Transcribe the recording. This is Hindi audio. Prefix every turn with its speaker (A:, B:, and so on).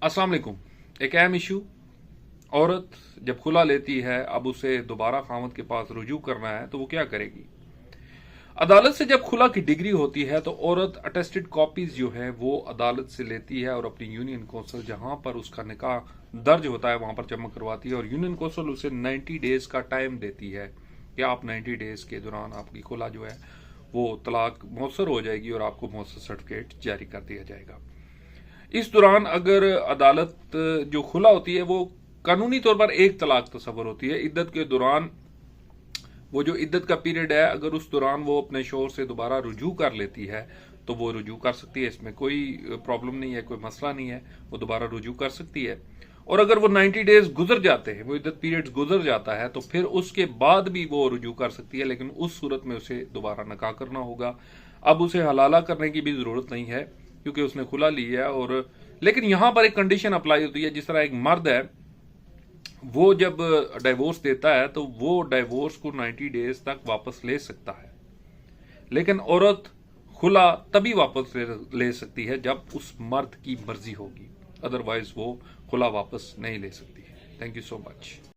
A: अस्सलाम वालेकुम। एक अहम इशू, औरत जब खुला लेती है, अब उसे दोबारा खामद के पास रुजू करना है तो वो क्या करेगी। अदालत से जब खुला की डिग्री होती है तो औरत अटेस्टेड कॉपीज जो है वो अदालत से लेती है और अपनी यूनियन कौंसिल जहां पर उसका निकाह दर्ज होता है वहां पर जमा करवाती है और यूनियन कौंसिल उसे 90 डेज का टाइम देती है कि आप 90 डेज के दौरान आपकी खुला जो है वो तलाक मौसर हो जाएगी और आपको मौसर सर्टिफिकेट जारी कर दिया जाएगा। इस दौरान अगर अदालत जो खुला होती है वो कानूनी तौर पर एक तलाक तस्वर होती है। इद्दत के दौरान वो जो इद्दत का पीरियड है, अगर उस दौरान वो अपने शोहर से दोबारा रुजू कर लेती है तो वो रुजू कर सकती है, इसमें कोई प्रॉब्लम नहीं है, कोई मसला नहीं है, वो दोबारा रुजू कर सकती है। और अगर वो 90 डेज गुजर जाते हैं, वो इद्दत पीरियड गुजर जाता है तो फिर उसके बाद भी वो रुजू कर सकती है, लेकिन उस सूरत में उसे दोबारा निकाह करना होगा। अब उसे हलाला करने की भी जरूरत नहीं है क्योंकि उसने खुला ली है। और लेकिन यहां पर एक कंडीशन अप्लाई होती है, जिस तरह एक मर्द है वो जब डाइवोर्स देता है तो वो डाइवोर्स को 90 डेज तक वापस ले सकता है, लेकिन औरत खुला तभी वापस ले सकती है जब उस मर्द की मर्जी होगी, अदरवाइज वो खुला वापस नहीं ले सकती है। Thank you so much.